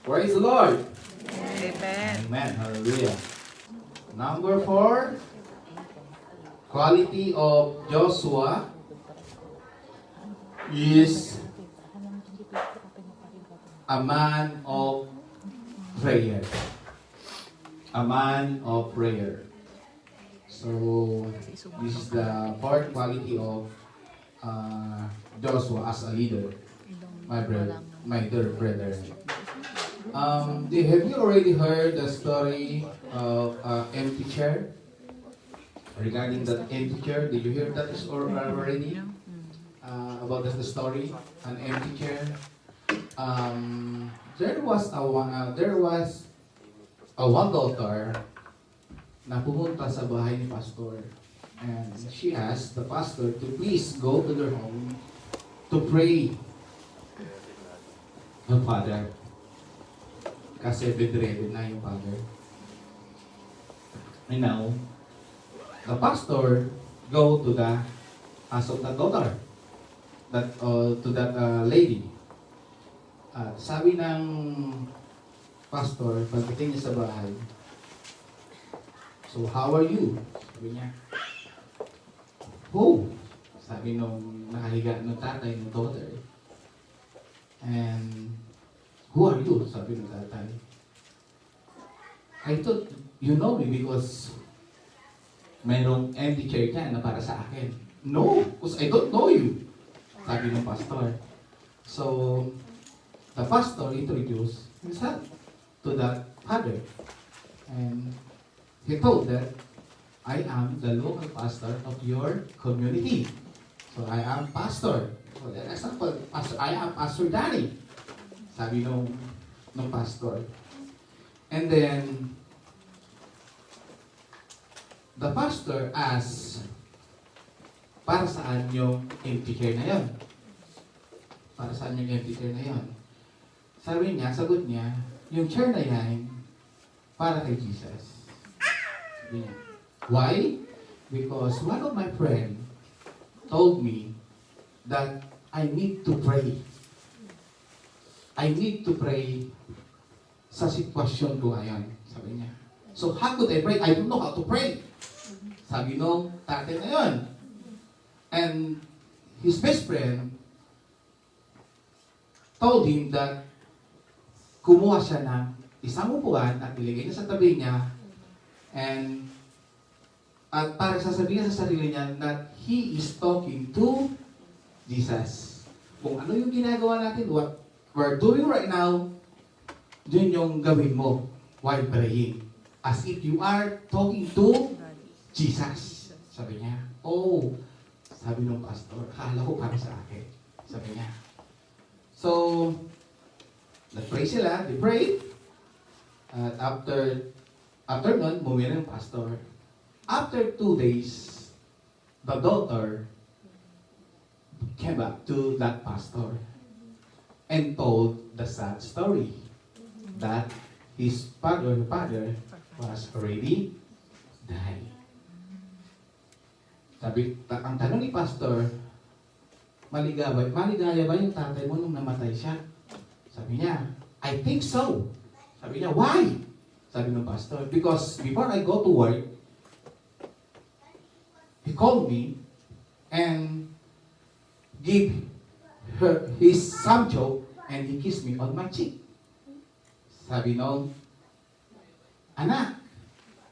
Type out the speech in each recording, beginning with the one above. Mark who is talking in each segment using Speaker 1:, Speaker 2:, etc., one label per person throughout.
Speaker 1: Praise the Lord.
Speaker 2: Amen.
Speaker 1: Amen. Hallelujah. Number 4, quality of Joshua is a man of prayer. A man of prayer. So, this is the fourth quality of Joshua as a leader, my dear brother. Have you already heard the story of empty chair? Regarding that empty chair, did you hear that already? About the story, an empty chair. There was a one daughter na pumunta sa bahay ni pastor, and she asked the pastor to please go to their home to pray her father. Kasi bedridden na yung father. And now, the pastor go to the house of that daughter, to that lady. Sabi ng pastor, pagdating niya sa bahay, so how are you? Sabi niya, oh, sabi nung nakahiga ng tatay ng daughter. And who are you? Sabi ng tatay. I thought you know me because mayroong empty chair ka na para sa akin. No, because I don't know you. Sabi ng pastor. So, the pastor introduced himself to that father. And he told that, I am the local pastor of your community. So, I am pastor. For example, I am Pastor Danny. Sabi nung pastor. And then, the pastor asked, para saan yung empty chair na yun? Para saan yung empty chair na yun? Sabi niya, sagot niya, yung chair na yan, para kay Jesus. Sabi niya, why? Because one of my friends told me that I need to pray. I need to pray sa sitwasyon ko ngayon. Sabi niya. So, how could I pray? I don't know how to pray. Sabi nung tatay na yun. And his best friend told him that kumuha siya ng isang upuan at iligay niya sa tabi niya at para sasabihin sa sarili niya that he is talking to Jesus. Kung ano yung ginagawa natin, what we're doing right now, yun yung gawin mo while praying. As if you are talking to Jesus. Sabi niya, oh, sabi ng pastor, akala ko para sa akin. Sabi niya. So, nag-pray sila, they prayed. At after nun, bumili ng pastor. After 2 days, the daughter came back to that pastor and told the sad story that his father was already died. Sabi, ang tanong ni pastor, maligaya ba yung tatay mo nung namatay siya? Sabi niya, I think so. Sabi niya, why? Sabi ng pastor, because before I go to work, he called me and gave her his samcho and he kissed me on my cheek. Sabi nung, anak,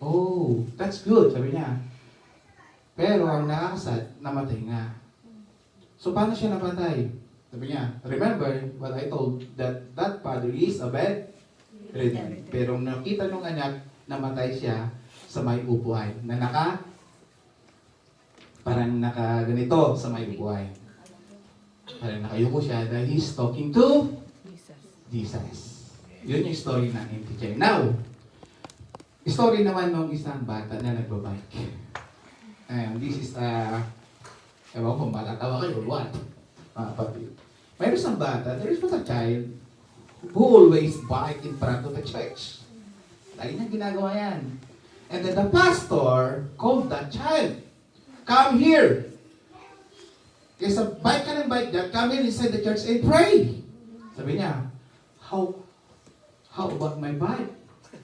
Speaker 1: oh, that's good, sabi niya. Pero ang nakakasad, namatay nga. So, paano siya napatay? Sabi niya, remember what I told, that father is a bedridden. Pero nakita nung anak, namatay siya sa may upuan. Parang nakaganito sa may upuan. Parang nakayuko siya dahil he's talking to Jesus. Yun yung story ng empty chair. Now, story naman ng isang bata na nagbabike. And this is ewan ko, malatawa kayo, what? Mayroon isang bata, there is a child who always bike in front of the church. Lagi niyang ginagawa yan. And then the pastor called that child, come here. Kaysa bike ka ng bike dyan, come here inside the church and pray. Sabi niya, How about my bike?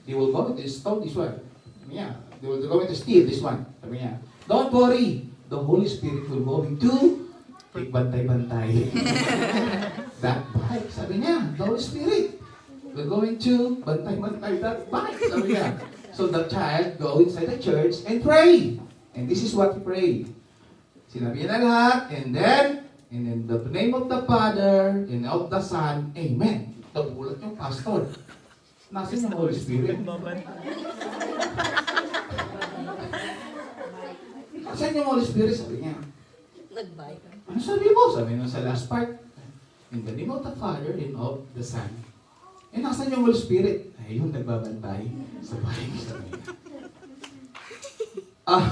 Speaker 1: They will go to stole this one. Sabi niya, they will go to steal this one. Sabi niya, don't worry. The Holy Spirit will go to bantay-bantay. That bike. Sabi niya, the Holy Spirit will going to bantay-bantay that bike. Sabi niya. So the child go inside the church and pray. And this is what he prayed. Sinabi niya na lahat, and then, in the name of the Father, and of the Son, Amen. Nagulat yung pastor. Nasaan yung Holy Spirit? Nasaan yung Holy Spirit? Sabi niya.
Speaker 2: Nag-bike.
Speaker 1: Ano sabi mo? Sabi niya sa last part. In the name of the Father, and of the Son. Eh, nasaan yung Holy Spirit? Ay, yung nagbabantay sa bahay. Sabi niya.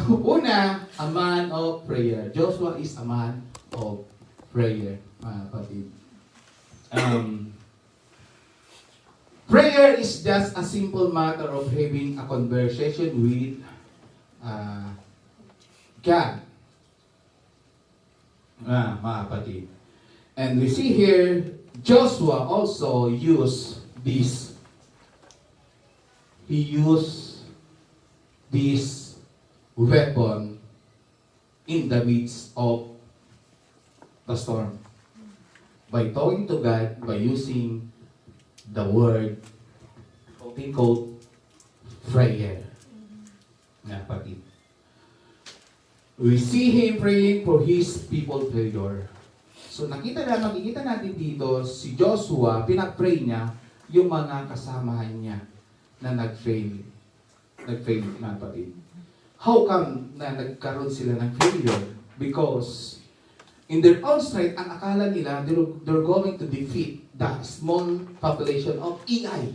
Speaker 1: Una, a man of prayer. Joshua is a man of prayer, mga kapatid. Prayer is just a simple matter of having a conversation with God. Mga kapatid. And we see here, Joshua also used this. He used this weapon in the midst of the storm. By talking to God, by using the word, quote-unquote, prayer. Nga pati. We see him praying for his people prayer. So makikita natin dito, si Joshua, pinag-pray niya yung mga kasamahan niya na nag-fail. Nag-fail, nga pati. How come na nagkaroon sila ng failure? Because in their own strength, ang akala nila, they're going to defeat the small population of EI.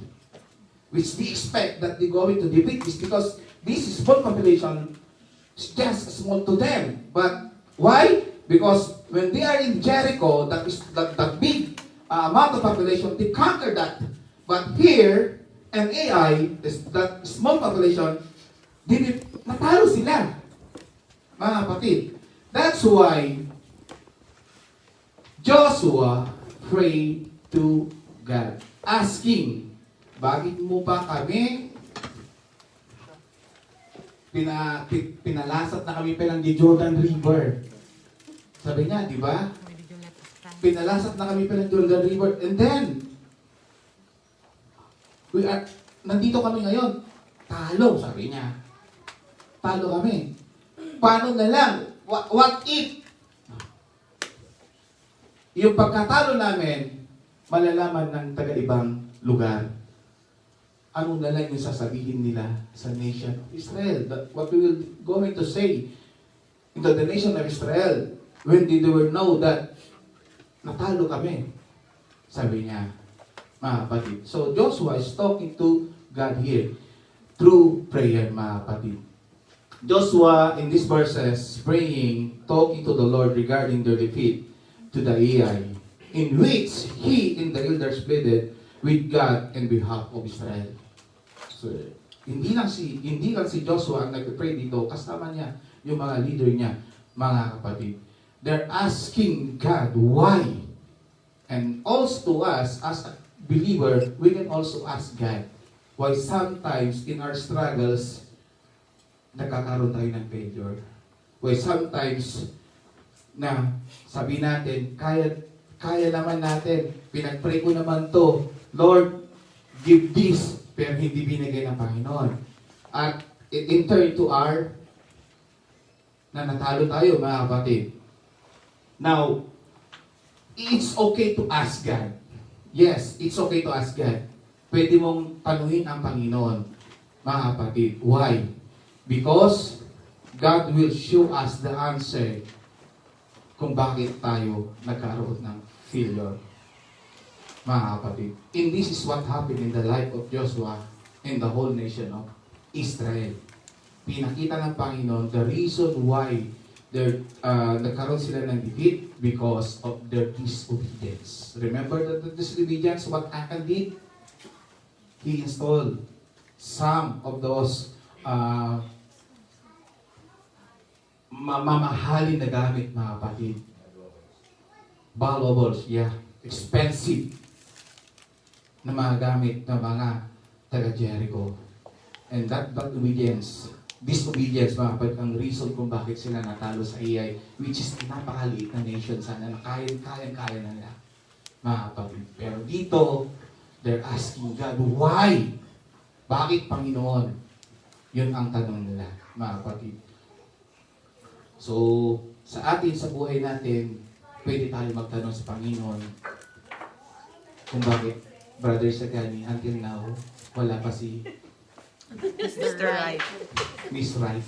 Speaker 1: Which they expect that they're going to defeat this because this small population is just small to them. But why? Because when they are in Jericho, that is that big amount of population, they conquer that. But here, in AI, that small population, natalo sila, mga kapatid. That's why Joshua prayed to God, asking, bakit mo ba kami pinalasat na kami palang di Jordan River? Sabi niya, di ba? Pinalasat na kami palang Jordan River. And then, nandito kami ngayon, talo, sabi niya. Talo kami. Paano na lang? What if? Yung pagkatalo namin, malalaman ng taga-ibang lugar. Ano na lang yung sasabihin nila sa nation of Israel? What we will going to say into the nation of Israel when they will know that natalo kami. Sabi niya, mga kapatid. So Joshua is talking to God here through prayer, mga kapatid. Joshua, in these verses, praying, talking to the Lord regarding their defeat to the Ai, in which he and the elders pleaded with God in behalf of Israel. So, hindi lang si Joshua ang nag-pray dito, kasama niya yung mga leader niya, mga kapatid. They're asking God why. And also to us, as a believer, we can also ask God why sometimes in our struggles, nagkakaroon tayo ng failure. Why sometimes na sabi natin, kaya naman natin, pinag-pray ko naman to, Lord, give this, pero hindi binigay ng Panginoon. At in turn to our, na natalo tayo, mga kapatid. Now, it's okay to ask God. Yes, it's okay to ask God. Pwede mong tanuhin ang Panginoon, mga kapatid. Why? Because God will show us the answer kung bakit tayo nagkaroon ng failure, mga kapatid. And this is what happened in the life of Joshua and the whole nation of Israel. Pinakita ng Panginoon the reason why nagkaroon sila ng defeat because of their disobedience. Remember the disobedience, what Achan did? He installed some of those mamahalin na gamit, mga kapatid. Valuables, yeah. Expensive. na magamit ng mga taga Jericho. And that disobedience, mga kapatid, ang reason kung bakit sila natalo sa Ai, which is napakaliit na nation sana, na kaya na nila, mga kapatid. Pero dito, they're asking God, why? Bakit, Panginoon? Yun ang tanong nila, mga kapatid. So, sa atin, sa buhay natin, pwede tayo magtanong sa Panginoon kung bakit, Brother Sagani, until now, wala pa si
Speaker 2: Mr. Right.
Speaker 1: Miss Right.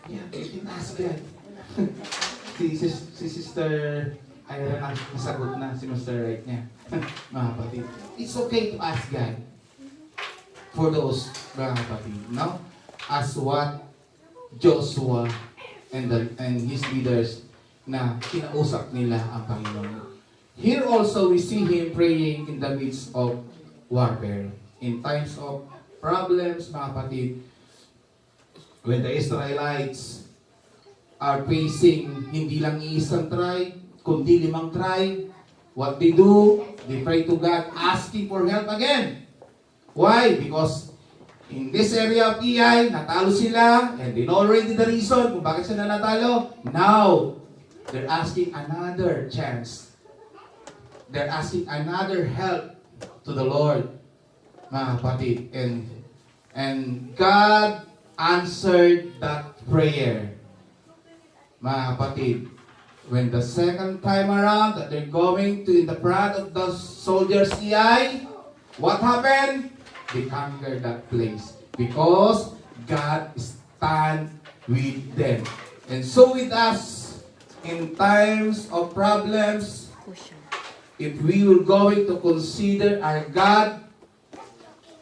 Speaker 1: Yeah, you can ask God. si Sister Ira nasagot na si Mr. Right niya. Mga kapatid. It's okay to ask God for those, mga kapatid. No? As what Joshua and his leaders na kinausap nila ang Panginoon. Here also we see him praying in the midst of warfare. In times of problems, mga kapatid, when the Israelites are facing hindi lang isang tribe, kundi 5 tribe, what they do, they pray to God, asking for help again. Why? Because in this area of Ai, natalo sila, and they know already the reason kung bakit sila natalo. Now, they're asking another chance. They're asking another help to the Lord, mga kapatid. And God answered that prayer, mga kapatid. When the second time around that they're going to in the front of the soldiers Ai, what happened? They conquered that place because God stand with them. And so with us, in times of problems, if we were going to consider our God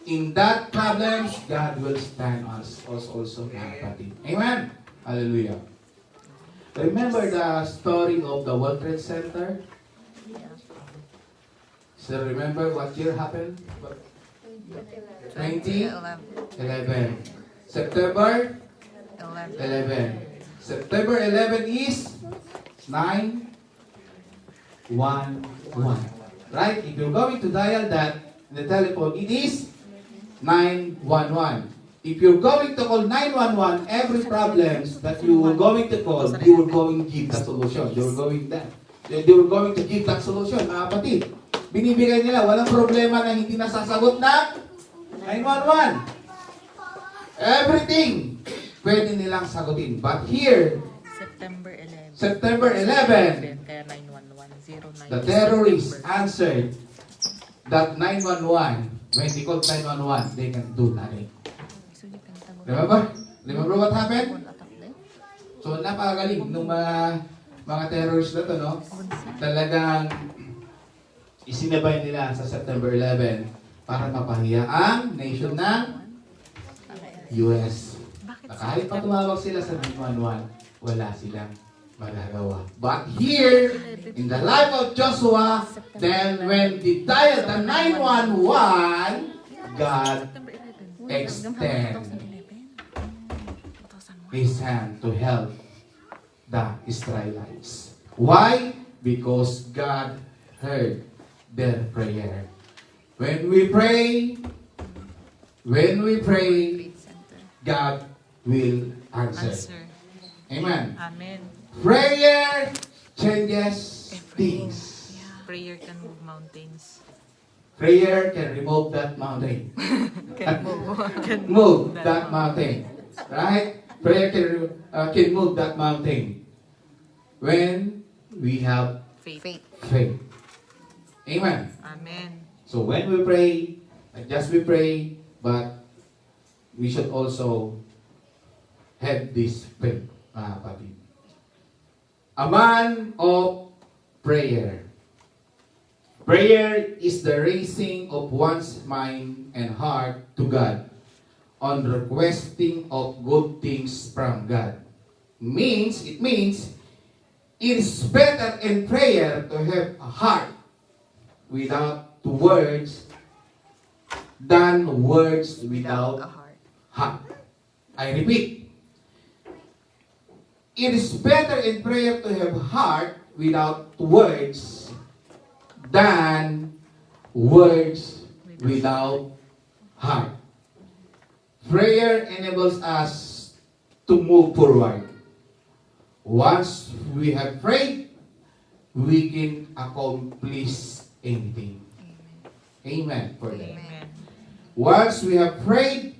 Speaker 1: in that problems, God will stand us also, mga kapatid. Amen? Hallelujah. Remember the story of the World Trade Center? So remember what year happened? 2011. September 11. September 11 is 911. Right? If you're going to dial that, the telephone, it is 911. If you're going to call 911, every problems that you were going to call, you were going to give the solution. They were going to give that solution, mga kapatid. Binibigay nila, walang problema na hindi nasasagot na 911. Everything, pwede nilang sagutin. But here,
Speaker 2: September 11. Kaya 911.
Speaker 1: the terrorists answered that 911. When they called 911, they can do nothing. Remember what happened? So, napakagaling nung mga terrorists na to, no? Talagang isinabay nila sa September 11 para mapahiya ang nation ng US. Na kahit pa tumawag sila sa 911, wala silang magagawa. But here, in the life of Joshua, then when they dialed the 911, God extend His hand to help the Israelites. Why? Because God heard their prayer. When we pray, God will answer. Amen.
Speaker 2: Amen.
Speaker 1: Prayer changes things.
Speaker 2: Prayer can move mountains.
Speaker 1: Prayer can remove that mountain. Move that mountain. Right? Prayer can move that mountain when we have
Speaker 2: Faith.
Speaker 1: faith. Amen.
Speaker 2: Amen.
Speaker 1: So when we pray, not just we pray, but we should also have this faith, mga kapatid. A man of prayer. Prayer is the raising of one's mind and heart to God on requesting of good things from God. It means it is better in prayer to have a heart without words than words without
Speaker 2: a heart.
Speaker 1: heart. I repeat. It is better in prayer to have heart without words than words without heart. Prayer enables us to move forward. Once we have prayed, we can accomplish anything. Amen. For that.
Speaker 2: Amen.
Speaker 1: Once we have prayed,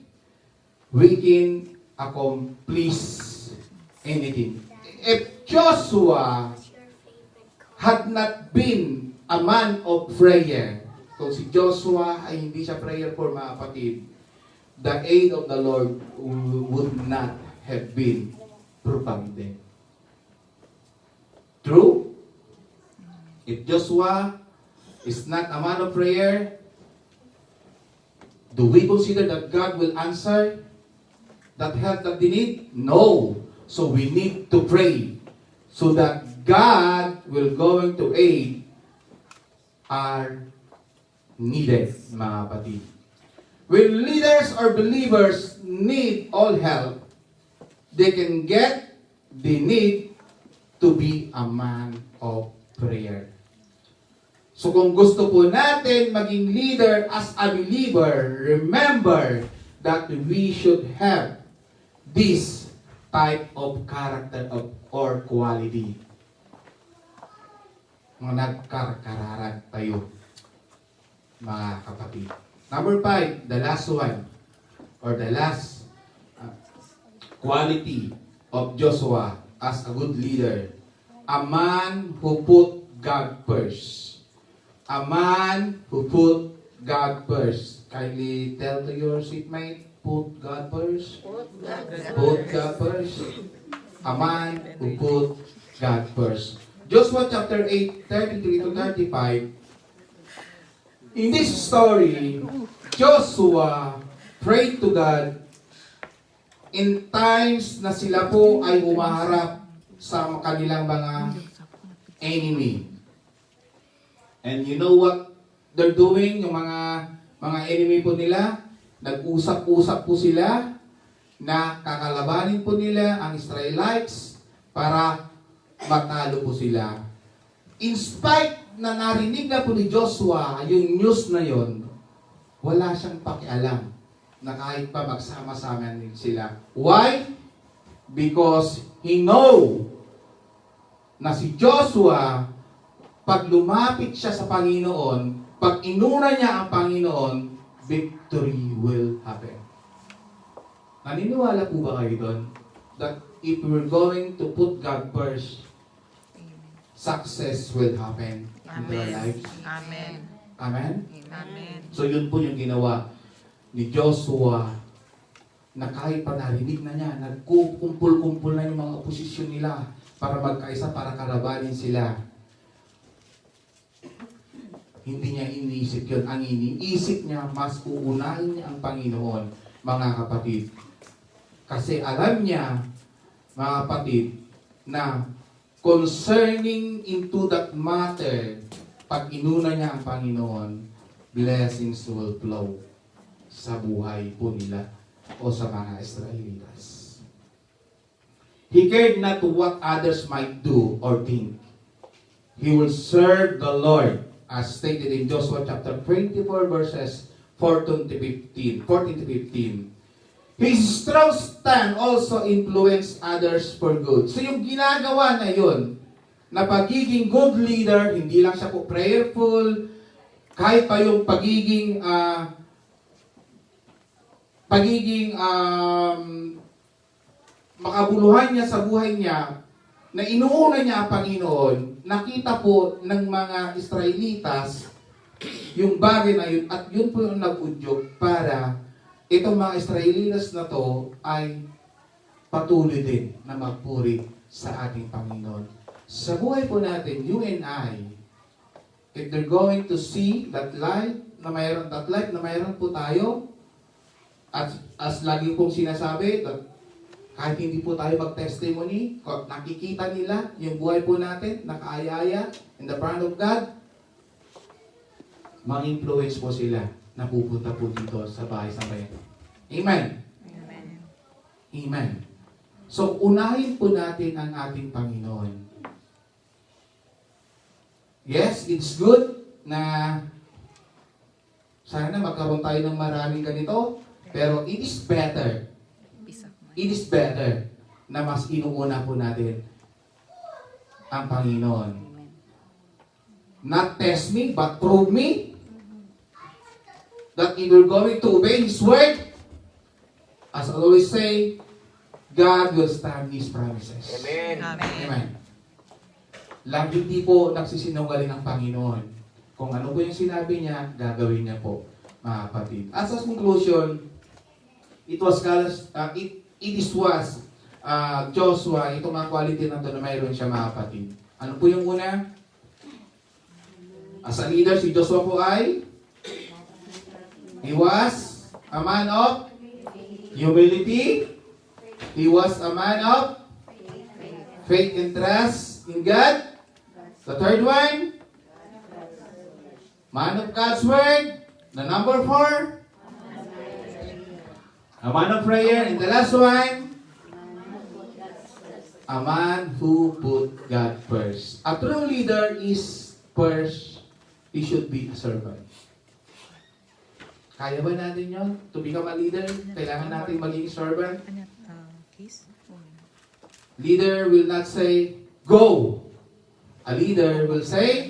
Speaker 1: we can accomplish anything. If Joshua had not been a man of prayer, kung si Joshua ay hindi siya prayerful, mga kapatid, the aid of the Lord would not have been provided. True? If Joshua is not a man of prayer, do we consider that God will answer that help that they need? No. So we need to pray so that God will going to aid our needed, mga kapatid. When leaders or believers need all help, they can get the need to be a man of prayer. So kung gusto po natin maging leader as a believer, remember that we should have this type of character or quality. Mga nagkarkararan tayo, mga kapatid. Number 5, the last one, or the last quality of Joshua as a good leader. A man who put God first. A man who put God first. Kindly tell to your seatmate, put God first. Put God first. A man who put God first. Joshua chapter 8, 33 to 35. In this story, Joshua prayed to God in times na sila po ay umaharap sa kanilang mga enemy. And you know what they're doing? Yung mga enemy po nila, nag-usap-usap po sila na kakalabanin po nila ang Israelites para matalo po sila. In spite na narinig na po ni Joshua yung news na yon, wala siyang pakialam na kahit pa magsama-sama sila. Why? Because he know na si Joshua, pag lumapit siya sa Panginoon, pag inuna niya ang Panginoon, victory will happen. Naniniwala po ba kayo doon? That if we're going to put God first, success will happen in their lives.
Speaker 2: Amen.
Speaker 1: Amen?
Speaker 2: Amen.
Speaker 1: So yun po yung ginawa ni Joshua na kahit pa narinig na niya, nagkukumpul-kumpul na yung mga oposisyon nila para magkaisa, para kalabanin sila. Hindi niya iniisip yun. Ang iniisip niya, mas uunahin niya ang Panginoon, mga kapatid. Kasi alam niya, mga kapatid, na concerning into that matter, pag inuna niya ang Panginoon, blessings will flow sa buhay po nila o sa mga Israelitas. He cared not what others might do or think. He will serve the Lord, as stated in Joshua chapter 24 verses 14 to 15. His strong stand also influenced others for good. So yung ginagawa na yun, na pagiging good leader, hindi lang siya po prayerful, kahit pa yung makabuluhan niya sa buhay niya, na inuuna niya ang Panginoon, nakita po ng mga Israelitas yung bagay na yun, at yun po yung nag-udyok para itong mga Israelitas na to ay patuloy din na magpuri sa ating Panginoon. Sa buhay po natin, you and I, if they're going to see that life na mayroon po tayo, at as lagi pong sinasabi, that kahit hindi po tayo mag-testimony, nakikita nila yung buhay po natin, nakaaya-aya in the front of God, ma-influence po sila na pupunta po dito sa bahay sa bayan. Amen?
Speaker 2: Amen.
Speaker 1: Amen. So, unahin po natin ang ating Panginoon. Yes, it's good na Sana magkaroon tayo ng maraming ganito. Pero it is better.
Speaker 2: Peace of mind.
Speaker 1: It is better na mas inuuna po natin ang Panginoon. Not test me, but prove me that if you're going to obey His word, as I always say, God will stand His promises.
Speaker 3: Amen.
Speaker 2: Amen.
Speaker 1: Amen. Lagi di po nagsisinungaling ang Panginoon. Kung ano po yung sinabi niya, gagawin niya po, mga kapatid. As a conclusion, it was Joshua, itong mga quality na ito na mayroon siya, mga kapatid. Ano po yung una? As a leader, si Joshua po ay he was a man of humility. He was a man of faith and trust in God. The third one, man of God's word. The number 4, a man of prayer. And the last one, a man who put God first. A true leader is first, he should be a servant. Kaya ba natin yun? To become a leader, kailangan natin maging servant.
Speaker 2: Ano, case?
Speaker 1: Leader will not say, go. A leader will say,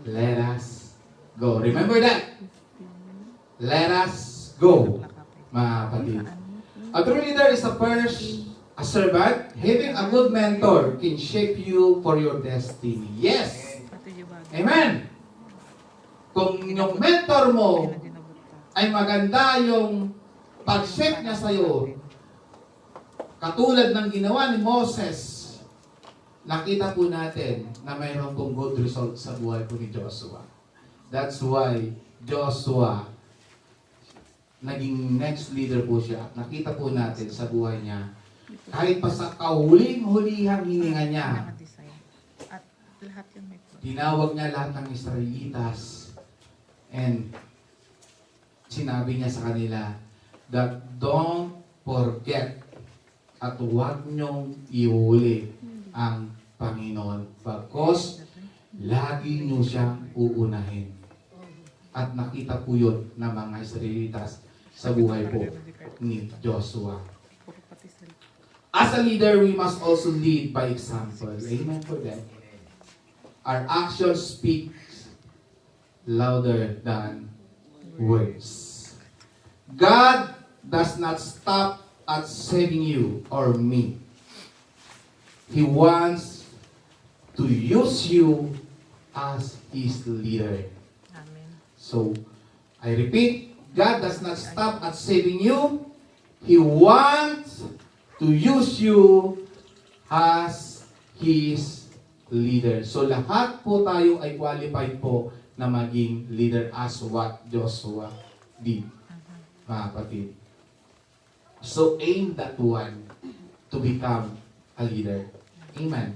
Speaker 1: let us go. Remember that. Let us go, mga kapatid. A true leader is a servant. Having a good mentor can shape you for your destiny. Yes. Amen. Kung yung mentor mo ay maganda yung pag-shape niya sa'yo, katulad ng ginawa ni Moses, nakita po natin na mayroon pong good result sa buhay po ni Joshua. That's why Joshua, naging next leader po siya. Nakita po natin sa buhay niya, kahit pa sa kahuling-hulihang hininga niya,
Speaker 2: At lahat yun may
Speaker 1: tinawag niya lahat ng Israelitas and sinabi niya sa kanila that don't forget at huwag niyong ihuli ang Panginoon because lagi niyo siyang uunahin. At nakita po yun ng mga Israelitas sa buhay po ni Joshua. As a leader, we must also lead by example. Amen for that. Our actions speak louder than words. God does not stop at saving you or me. He wants to use you as His leader.
Speaker 2: Amen.
Speaker 1: So, I repeat, God does not stop at saving you. He wants to use you as His leader. So, lahat po tayo ay qualified po na maging leader as what Joshua did, mga kapatid. So, aim that one to become a leader. Amen.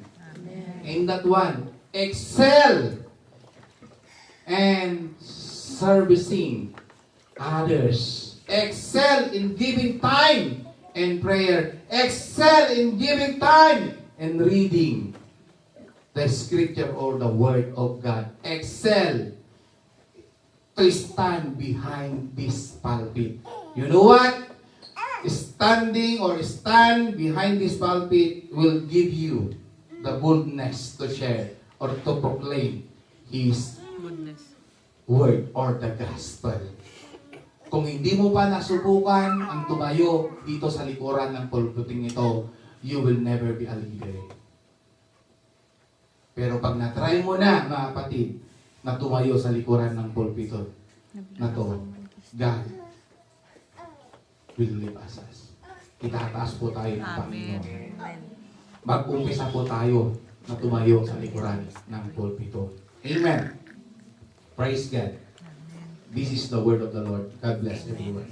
Speaker 1: Aim that one. Excel and servicing others. Excel in giving time and prayer. Excel in giving time and reading the scripture or the word of God. Excel to stand behind this pulpit. You know what? Standing or stand behind this pulpit will give you the boldness to share or to proclaim His
Speaker 2: Goodness.
Speaker 1: word or the gospel. Kung hindi mo pa nasubukan ang tumayo dito sa likuran ng pulpiting ito, you will never be a leader. Pero pag na-try mo na, mga kapatid, na tumayo sa likuran ng pulpito na to, God will lift us. Itataas po tayo ng Panginoon.
Speaker 2: Amen.
Speaker 1: Mag-umpisa po tayo na tumayo sa likuran ng pulpito. Amen. Praise God. This is the word of the Lord. God bless everyone.